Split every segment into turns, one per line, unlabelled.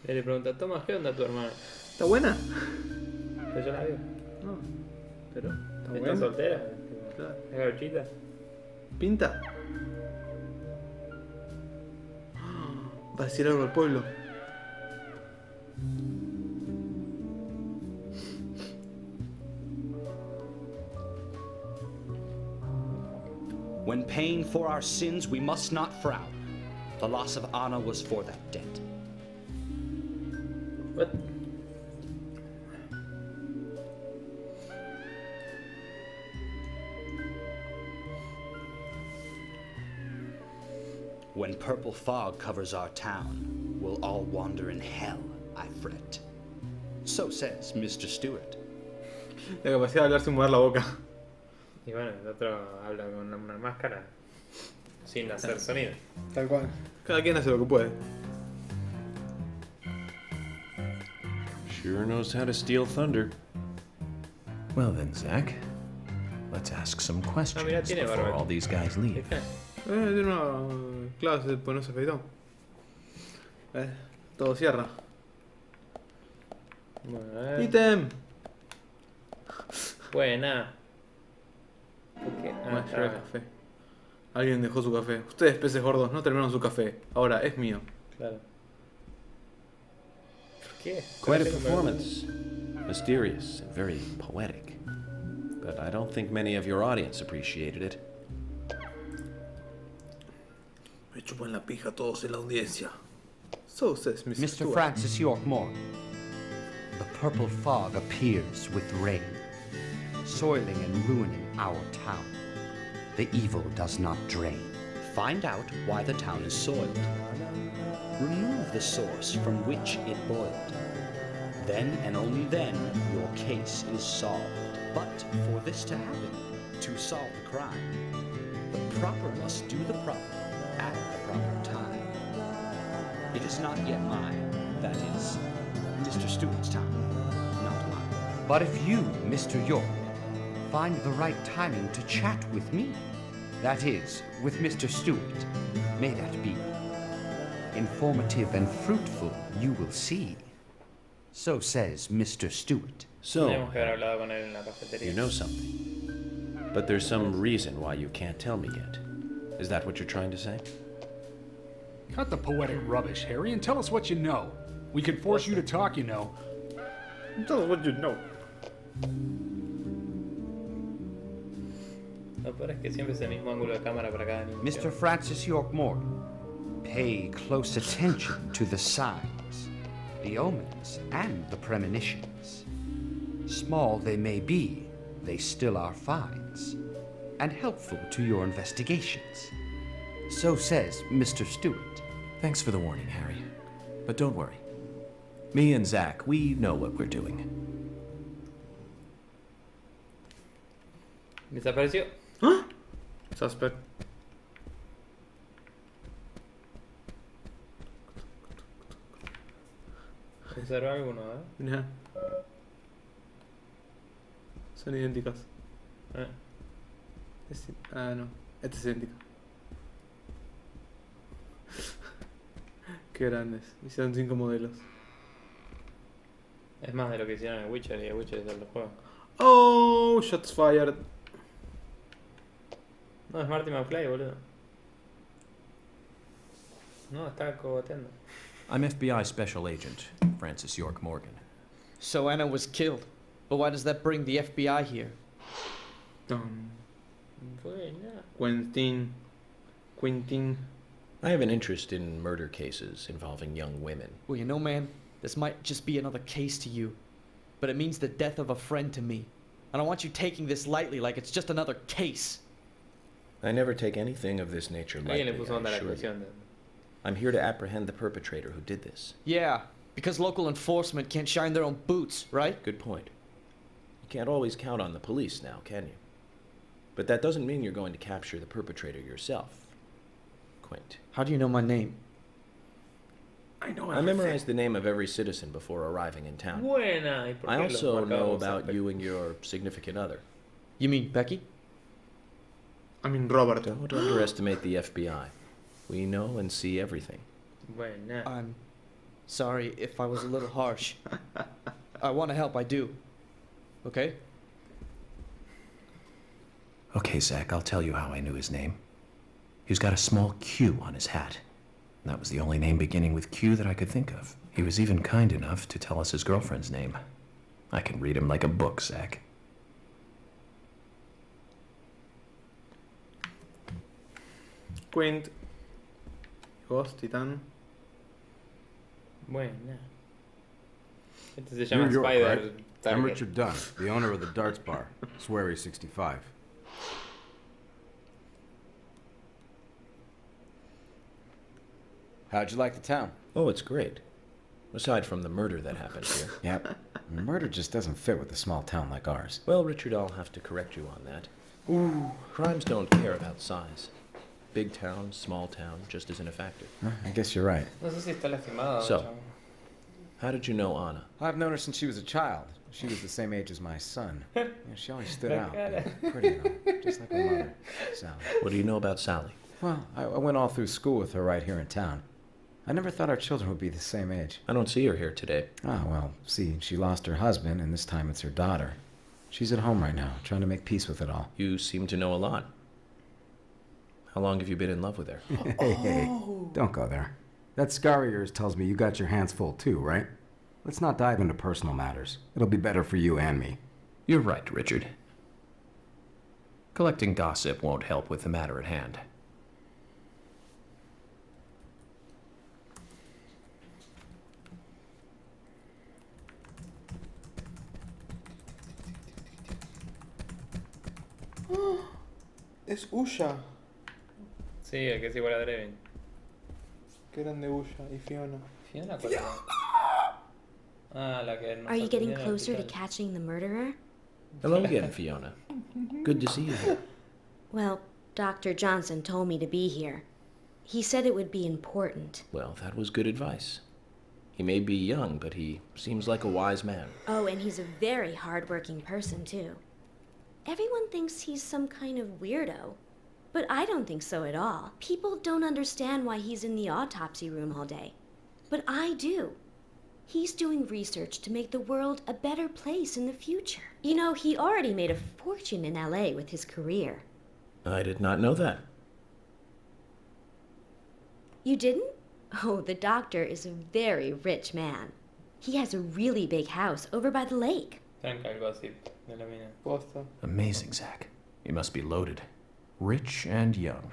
Él le pregunta, Tomás, ¿qué onda tu hermana?
¿Está buena?
Pero yo la veo.
No, pero está
¿Está
buena.
soltera?
Claro.
¿Es gauchita?
¿Pinta? Va a decir algo al pueblo.
When paying for our sins, we must not frown. The loss of Anna was for that debt.
What?
When purple fog covers our town, we'll all wander in hell, I fret. So says Mr. Stewart.
La capacidad de hablar sin mover la boca.
Y bueno, el otro habla con una máscara sin hacer sonido.
Tal cual. Cada quien hace lo que puede.
Sure knows how to steal thunder.
Well then, Zach, let's ask some questions
mira, tiene
before
barba.
all these guys leave.
Tiene una clase, pues no se afeitó. Todo cierra.
Bueno, a ver.
¡Ítem!
Buena. Okay.
Ah, lleva el café. Alguien dejó su café. Ustedes, peces gordos, no terminaron su café. Ahora es mío.
Claro. ¿Por qué?
Quite a performance. Mysterious and very poetic. But I don't think many of your audience appreciated it.
Me chupan la pija todos en la audiencia. So says Mr.
Mr.
Stewart.
Francis York Morgan. The purple fog appears with rain, soiling and ruining our town. The evil does not drain.
Find out why the town is soiled. Remove the source from which it boiled. Then and only then your case is solved. But for this to happen, to solve the crime, the proper must do the proper at the proper time. It is not yet mine, that is, Mr. Stewart's time, not mine.
But if you, Mr. York, find the right timing to chat with me, that is, with Mr. Stewart, may that be. Informative and fruitful, you will see. So says Mr. Stewart.
So,
Tenemos que haber hablado con él en la cafetería.
you know something. But there's some reason why you can't tell me yet. Is that what you're trying to say?
Cut the poetic rubbish, Harry, and tell us what you know. We can force you to talk, you know.
Tell us what you know.
Lo peor es que siempre es el mismo ángulo de cámara para cada niño.
Mr. Francis York Morgan, pay close attention to the signs, the omens, and the premonitions. Small they may be, they still are finds, and helpful to your investigations. So says Mr. Stewart.
Thanks for the warning, Harry. But don't worry. Me and Zach, we know what we're doing.
Desapareció.
¿Ah? Suspect.
Observa alguno,
Mira. Son idénticos.
¿eh?
No. Este es idéntico. Qué grandes. Hicieron 5 modelos.
Es más de lo que hicieron en Witcher y el Witcher es el juego.
Oh, shots fired.
No, es Marty McFly, boludo. No, está cogoteando.
I'm FBI Special Agent Francis York Morgan.
So Anna was killed. But why does that bring the FBI here?
Buena.
Quentin.
I have an interest in murder cases involving young women.
Well, you know, man, this might just be another case to you. But it means the death of a friend to me. I don't want you taking this lightly like it's just another case.
I never take anything of this nature lightly,
Alguien le puso onda a
I
la
assure you.
actuación.
I'm here to apprehend the perpetrator who did this.
Yeah, because local enforcement can't shine their own boots, right?
Good point. You can't always count on the police now, can you? But that doesn't mean you're going to capture the perpetrator yourself, Quint.
How do you know my name?
I memorized the name of every citizen before arriving in town.
Buena. ¿Y por
I
qué los
also know
marcamos
about
a-
you and your significant other.
You mean Becky?
I mean Robert.
Don't underestimate the FBI. We know and see everything.
Buena.
Sorry if I was a little harsh. I want to help, I do. Okay?
Okay, Zach, I'll tell you how I knew his name. He's got a small Q on his hat. That was the only name beginning with Q that I could think of. He was even kind enough to tell us his girlfriend's name. I can read him like a book, Zach.
Quint. ¿Y vos, Titán?
Bueno. Este se llama
New York,
Spider
right? I'm
Target.
Richard Dunn, the owner of the Darts Bar, Swery 65.
How'd you like the town? Oh, it's great. Aside from the murder that happened here.
Yep. Murder just doesn't fit with a small town like ours.
Well, Richard, I'll have to correct you on that. Ooh. Crimes don't care about size. Big town, small town, just isn't a factor.
I guess you're right.
No sé si está lastimado.
So,
chavo.
how did you know Anna?
I've known her since she was a child. She was the same age as my son. Yeah, she always stood
La
out.
cara.
Pretty and all, just like her mother, Sally.
What do you know about Sally?
Well, I went all through school with her right here in town. I never thought our children would be the same age.
I don't see her here today.
Ah, well, see, she lost her husband, and this time it's her daughter. She's at home right now, trying to make peace with it all.
You seem to know a lot. How long have you been in love with her?
Hey, don't go there. That scar of yours tells me you got your hands full too, right? Let's not dive into personal matters. It'll be better for you and me.
You're right, Richard. Collecting gossip won't help with the matter at hand.
Es Usha.
Sí, el que es igual a Dreven.
Qué grande Usha y Fiona.
¿Fiona cuál era? Ah, la que nos
Are you getting
atendía en el
closer to
hospital.
catching the murderer?
Hello again, Fiona. Good to see you here.
Well, Dr. Johnson told me to be here. He said it would be important.
Well, that was good advice. He may be young, but he seems like a wise man.
Oh, and he's a very hardworking person, too. Everyone thinks he's some kind of weirdo, but I don't think so at all. People don't understand why he's in the autopsy room all day, but I do. He's doing research to make the world a better place in the future. You know, he already made a fortune in LA with his career.
I did not know that.
You didn't? Oh, the doctor is a very rich man. He has a really big house over by the lake.
Tranca el gossip de la mina.
Posta.
Amazing, Zach. You must be loaded. Rich and young.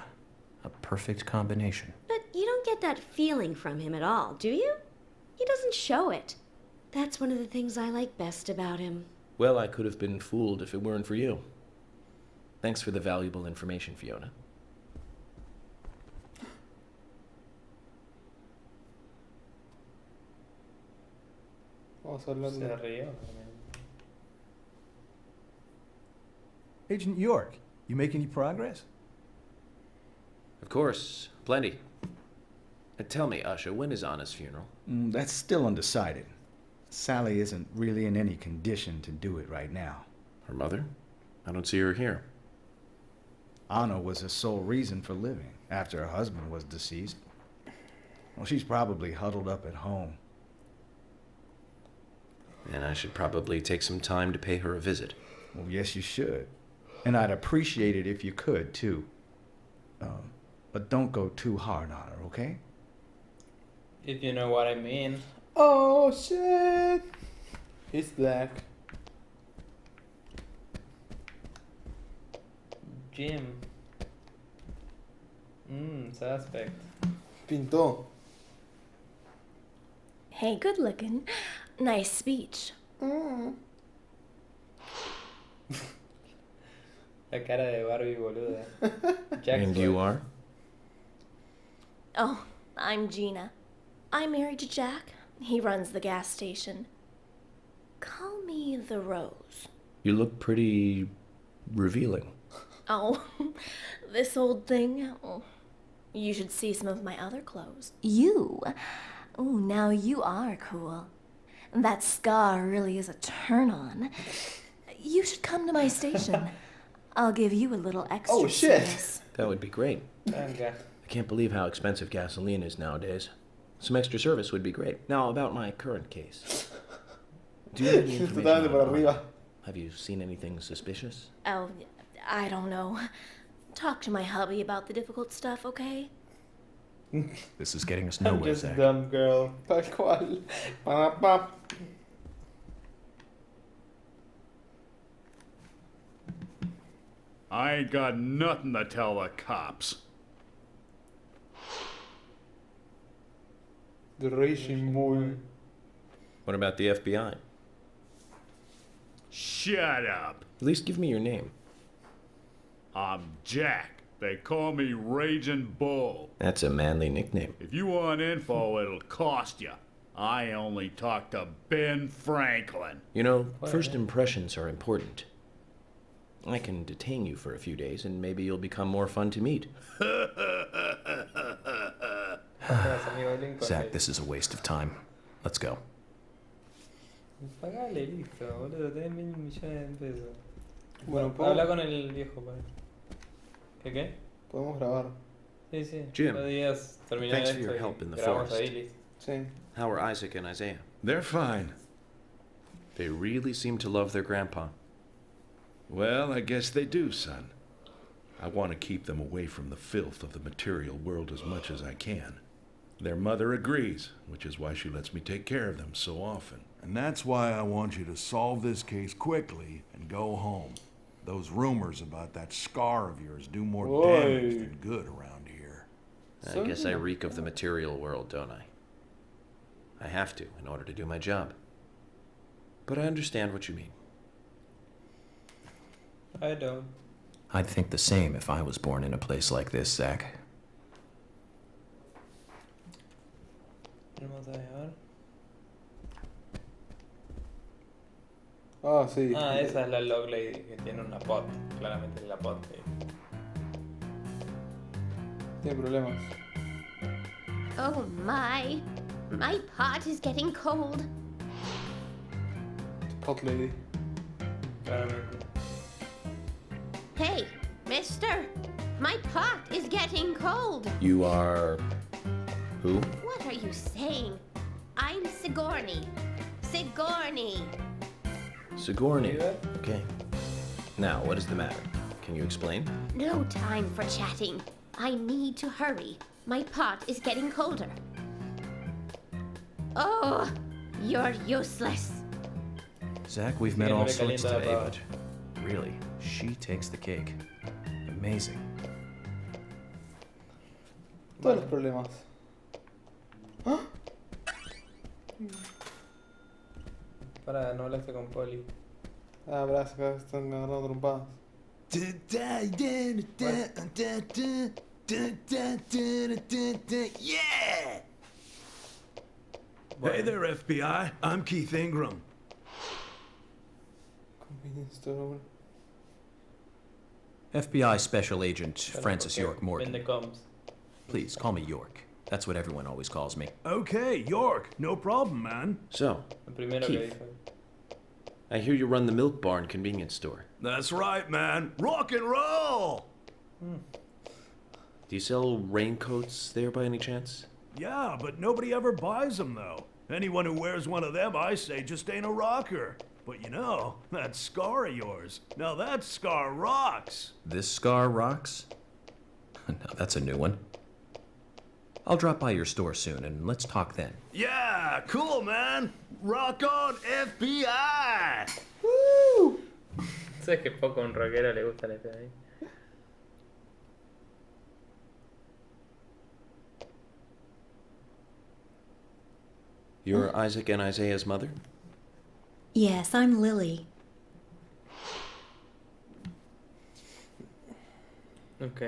A perfect combination.
But you don't get that feeling from him at all, do you? He doesn't show it. That's one of the things I like best about him.
Well, I could have been fooled if it weren't for you. Thanks for the valuable information, Fiona.
Vamos a hablar
Se
de...
rió.
Agent York, you make any progress?
Of course, plenty. Tell me, Usha, when is Anna's funeral?
That's still undecided. Sally isn't really in any condition to do it right now.
Her mother? I don't see her here.
Anna was her sole reason for living after her husband was deceased. Well, she's probably huddled up at home.
And I should probably take some time to pay her a visit.
Well, yes, you should. And I'd appreciate it if you could, too. But don't go too hard on her, okay?
If you know what I mean.
Oh, shit. He's black.
Jim. Suspect.
Pintó.
Hey, good looking. Nice speech.
La cara de Barbie boluda.
And you are?
Oh, I'm Gina. I'm married to Jack. He runs the gas station. Call me the Rose.
You look pretty revealing.
Oh, this old thing. Oh, you should see some of my other clothes. You? Oh, now you are cool. That scar really is a turn on. You should come to my station. I'll give you a little extra.
Oh, shit.
service.
That would be great.
Tranca.
I can't believe how expensive gasoline is nowadays. Some extra service would be great. Now, about my current case. Do you have any information
Totalmente por
on Anna?
arriba.
Have you seen anything suspicious?
Oh, I don't know. Talk to my hubby about the difficult stuff, okay?
This is getting us
I'm
nowhere,
just
Zach.
dumb girl. Tal cual. Pa, pa.
I ain't got nothing to tell the cops.
The racing bull.
What about the FBI?
Shut up.
At least give me your name.
I'm Jack. They call me Raging Bull.
That's a manly nickname.
If you want info, it'll cost you. I only talk to Ben Franklin.
You know, first impressions are important. I can detain you for a few days, and maybe you'll become more fun to meet.
Zach, this is a waste of time. Let's go.
Pagale, listo, boludo, tenés 1.000 millones de pesos.
Bueno,
Habla con el viejo, padre. ¿Qué?
podemos grabar.
Sí, sí.
Jim,
Podías terminar
thanks for
esto
your
y
help in the
grabamos
forest.
ahí, listo.
Sí.
How are Isaac and Isaiah?
They're fine.
They really seem to love their grandpa.
Well, I guess they do, son. I want to keep them away from the filth of the material world as much as I can. Their mother agrees, which is why she lets me take care of them so often.
And that's why I want you to solve this case quickly and go home. Those rumors about that scar of yours do more damage than good around here.
I guess I reek of the material world, don't I? I have to in order to do my job. But I understand what you mean.
I don't.
I'd think the same if I was born in a place like this, Zach.
Vamos a ver.
Ah, sí.
Ah, esa es la Log Lady que tiene una pot. Claramente es la pot.
Tiene problemas.
Oh my. My pot is getting cold.
Pot lady.
Claramente.
Hey, mister. My pot is getting cold.
You are... who?
What are you saying? I'm Sigourney. Sigourney.
Sigourney. Okay. Now, what is the matter? Can you explain?
No time for chatting. I need to hurry. My pot is getting colder. Oh, you're useless.
Zach, we've met all sorts today, but really, she takes the cake. Amazing.
Todos los problemas. ¿Ah?
Para, no hablaste con Polly.
Ah, brazos, acá están agarrando trompadas.
Yeah! Hey there, FBI. I'm Keith Ingram.
Convenience store.
FBI Special Agent Francis York Morgan.
Vende comps.
Please, call me York. That's what everyone always calls me.
Okay, York. No problem, man.
So,
El primero que
Keith,
dijo.
I hear you run the Milk Barn convenience store.
That's right, man. Rock and roll!
Do you sell raincoats there by any chance?
Yeah, but nobody ever buys them, though. Anyone who wears one of them, I say, just ain't a rocker. But you know, that scar of yours, now that scar rocks.
This scar rocks? Now that's a new one. I'll drop by your store soon, and let's talk then.
Yeah, cool, man. Rock on, FBI!
Woo!
¿Sabes que poco a un rockero le gusta la FBI?
You're Isaac and Isaiah's mother?
Yes, I'm Lily.
Ok.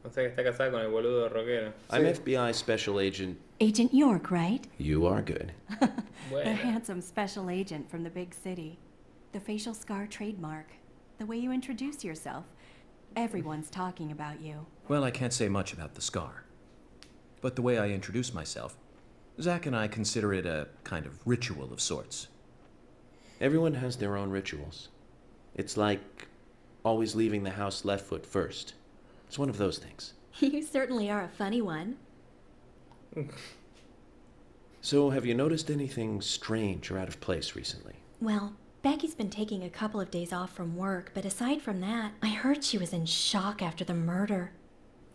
O sea que está casada con el boludo rockero.
I'm FBI Special Agent...
Agent York, right?
You are good.
The handsome special agent from the big city. The facial scar trademark. The way you introduce yourself. Everyone's talking about you.
Well, I can't say much about the scar. But the way I introduce myself, Zach and I consider it a kind of ritual of sorts.
Everyone has their own rituals. It's like always leaving the house left foot first. It's one of those things.
You certainly are a funny one.
So, have you noticed anything strange or out of place recently?
Well, Becky's been taking a couple of days off from work, but aside from that, I heard she was in shock after the murder.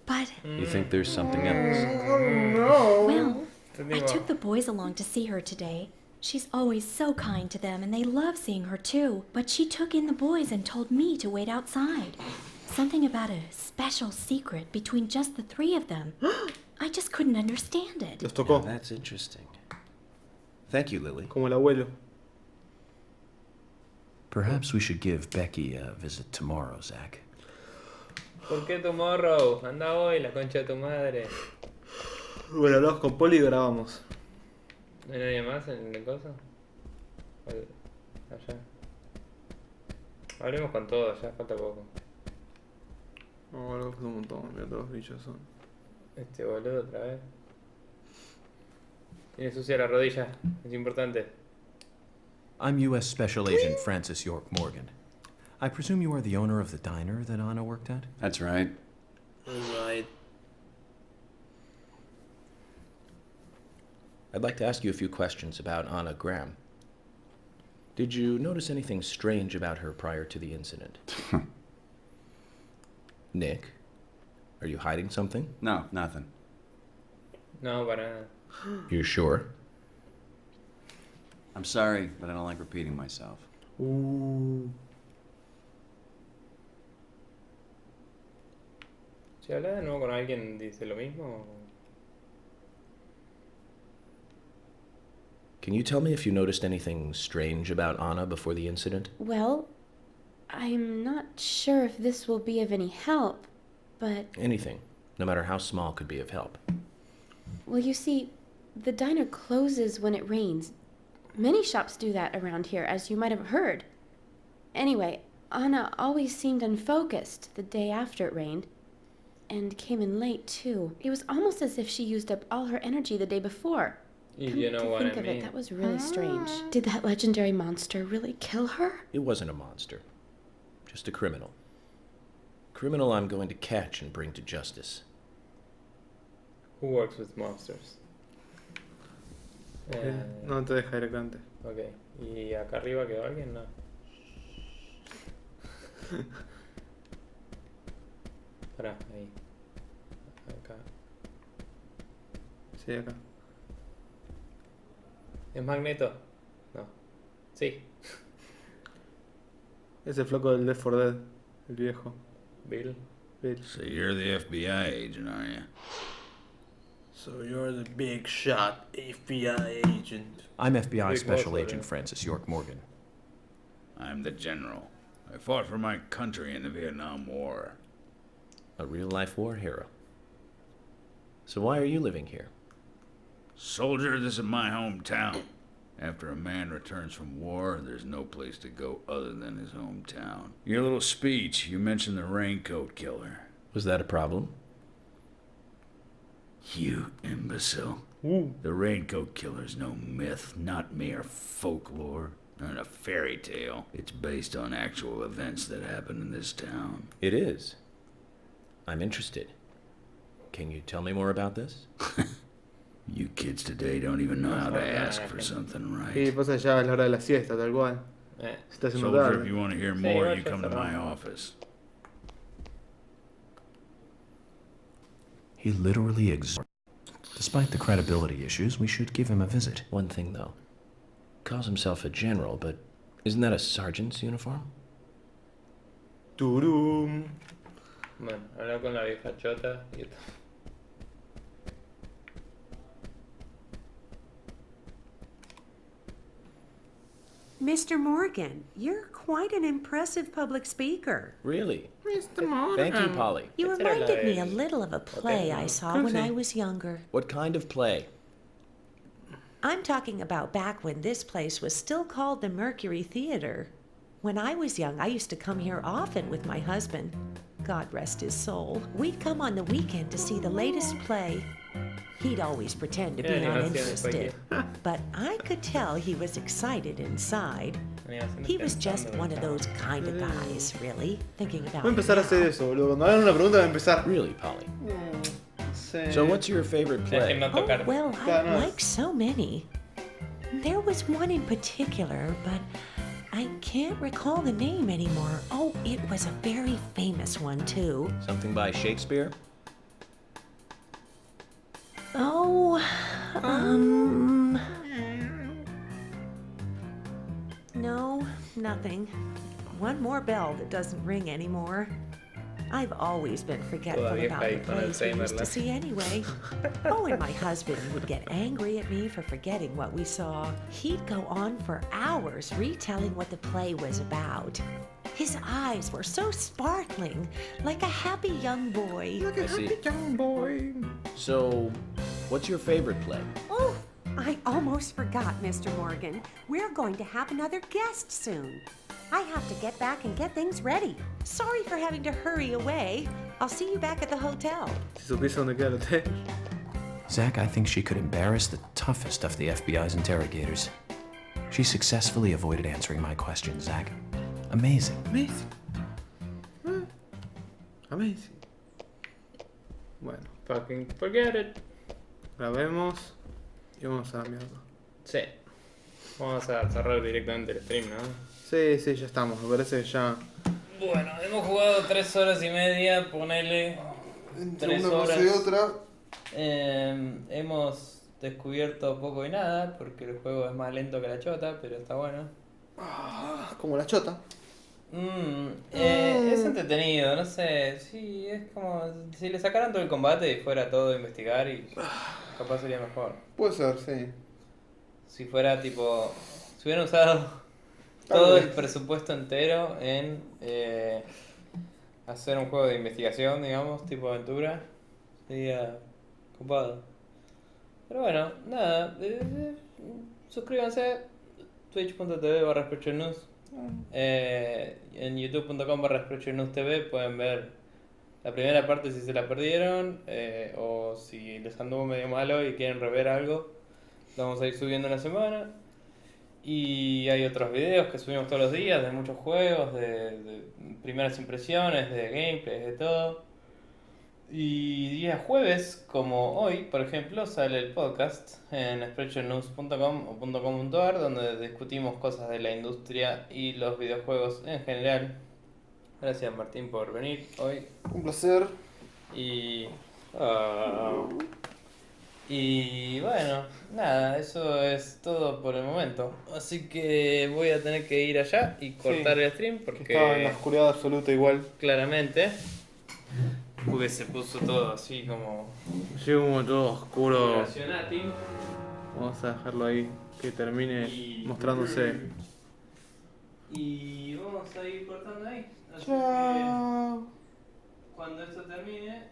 But...
You think there's something else?
Well, I took the boys along to see her today. She's always so kind to them, and they love seeing her too. But she took in the boys and told me to wait outside. Something about a special secret between just the three of them. I just couldn't understand it.
Los tocó.
Now, that's interesting. Thank you, Lily.
Como el abuelo.
Perhaps we should give Becky a visit tomorrow, Zach.
¿Por qué tomorrow? Anda hoy, la concha de tu madre.
Bueno, hablamos con Poli y grabamos.
¿No hay nadie más en el coso? Allá. Hablemos con todo, ya falta poco.
No, algo un montón, mira todos los bichos son.
Este boludo otra vez. Tiene sucia la rodilla, es importante.
I'm U.S. Special Agent Francis York Morgan. I presume you are the owner of the diner that Anna worked at?
That's right.
Right.
I'd like to ask you a few questions about Anna Graham. Did you notice anything strange about her prior to the incident? Nick, are you hiding something?
No, nothing.
No, para nada.
You're sure?
I'm sorry, but I don't like repeating myself.
Si hablas de nuevo con alguien, dice lo mismo.
Can you tell me if you noticed anything strange about Anna before the incident?
Well, I'm not sure if this will be of any help, but...
Anything, no matter how small, could be of help.
Well, you see, the diner closes when it rains. Many shops do that around here, as you might have heard. Anyway, Anna always seemed unfocused the day after it rained, and came in late, too. It was almost as if she used up all her energy the day before.
You know what I
Think of
mean.
it, that was really strange. Did that legendary monster really kill her?
It wasn't a monster, just a criminal. Criminal I'm going to catch and bring to justice.
Who works with monsters?
No te deja directamente.
Ok. ¿Y acá arriba quedó alguien? No. Pará, ahí. Acá.
Sí, acá.
¿Es Magneto? No. Sí.
Es el flaco del Left 4 Dead, el viejo.
Bill.
So you're the FBI agent, are you?
So you're the big shot FBI agent.
I'm FBI
Big
Special
boss,
Agent
yeah.
Francis York Morgan.
I'm the general. I fought for my country in the Vietnam War.
A real-life war hero. So why are you living here?
Soldier, this is my hometown. After a man returns from war, there's no place to go other than his hometown. Your little speech, you mentioned the raincoat killer.
Was that a problem?
You imbecile. The raincoat killer's no myth, not mere folklore, not a fairy tale. It's based on actual events that happened in this town.
It is. I'm interested. Can you tell me more about this?
You kids today don't even know how to ask for something right.
Y pasa ya a la hora de la siesta, tal cual. Se está haciendo
Soldier,
tarde.
if you want to hear more, you come to my office.
He literally exhorted. Despite the credibility issues, we should give him a visit.
One thing, though. Calls himself a general, but isn't that a sergeant's uniform?
Turum.
Bueno, hablar con la vieja chota y esto.
Mr. Morgan, you're quite an impressive public speaker.
Really?
Mr. Morgan.
Thank you, Polly.
You reminded me a little of a play I saw when I was younger.
What kind of play?
I'm talking about back when this place was still called the Mercury Theater. When I was young, I used to come here often with my husband. God rest his soul. We'd come on the weekend to see the latest play. He'd always pretend to be uninterested, but I could tell he was excited inside. He was just one of those kind of guys, really, thinking about
Voy a empezar a hacer eso, boludo. Cuando hagan una pregunta voy a empezar.
Really, Polly?
sé.
So what's your favorite play?
Oh, well, I
Claro, no es-
like so many. There was one in particular, but I can't recall the name anymore. Oh, it was a very famous one, too.
Something by Shakespeare?
Oh, no, nothing. One more bell that doesn't ring anymore. I've always been forgetful
Todavía
about
está
the
ahí con
plays we
Alzheimer,
used
la-
to see anyway. Oh, and my husband would get angry at me for forgetting what we saw. He'd go on for hours retelling what the play was about. His eyes were so sparkling, like a happy young boy.
I see.
Young boy.
So, what's your favorite play?
Oh, I almost forgot, Mr. Morgan. We're going to have another guest soon. I have to get back and get things ready.
Sorry for having to hurry away. I'll see you back at the hotel.
Si supiese dónde queda el hotel.
Zach, I think she could embarrass the toughest of the FBI's interrogators. She successfully avoided answering my questions, Zach. Amazing.
Amazing. Amazing. Bueno,
Fucking forget it.
la vemos y vamos a la mierda.
Sí. Vamos a cerrar directamente el stream, ¿no?
Sí, sí, ya estamos. Me parece que ya.
Bueno, hemos jugado 3 horas y media, ponele.
Entre
3
una cosa
horas.
y otra.
Hemos descubierto poco y nada, porque el juego es más lento que la chota, pero está bueno.
Como la chota.
Es entretenido, no sé, sí, es como si le sacaran todo el combate y fuera todo investigar y capaz sería mejor.
Puede ser, sí.
Si fuera tipo, si hubieran usado todo el presupuesto entero en hacer un juego de investigación, digamos, tipo aventura, sería copado. Pero bueno, nada, suscríbanse, twitch.tv/SprechoNews. En youtube.com/SprechoNewsTV pueden ver la primera parte si se la perdieron, o si les anduvo medio malo y quieren rever algo, lo vamos a ir subiendo en la semana. Y hay otros videos que subimos todos los días de muchos juegos, de primeras impresiones, de gameplay, de todo. Y días jueves, como hoy, por ejemplo, sale el podcast en sprechonews.com o .com.ar, donde discutimos cosas de la industria y los videojuegos en general. Gracias, Martín, por venir hoy.
Un placer.
Y bueno, nada, eso es todo por el momento. Así que voy a tener que ir allá y cortar el stream porque
Estaba en la oscuridad absoluta igual.
claramente, porque se puso todo así como
Sí, como todo oscuro.
Relacionati.
Vamos a dejarlo ahí, que termine mostrándose.
Y vamos a ir cortando ahí. Así
Chao.
que cuando esto termine,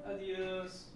adiós.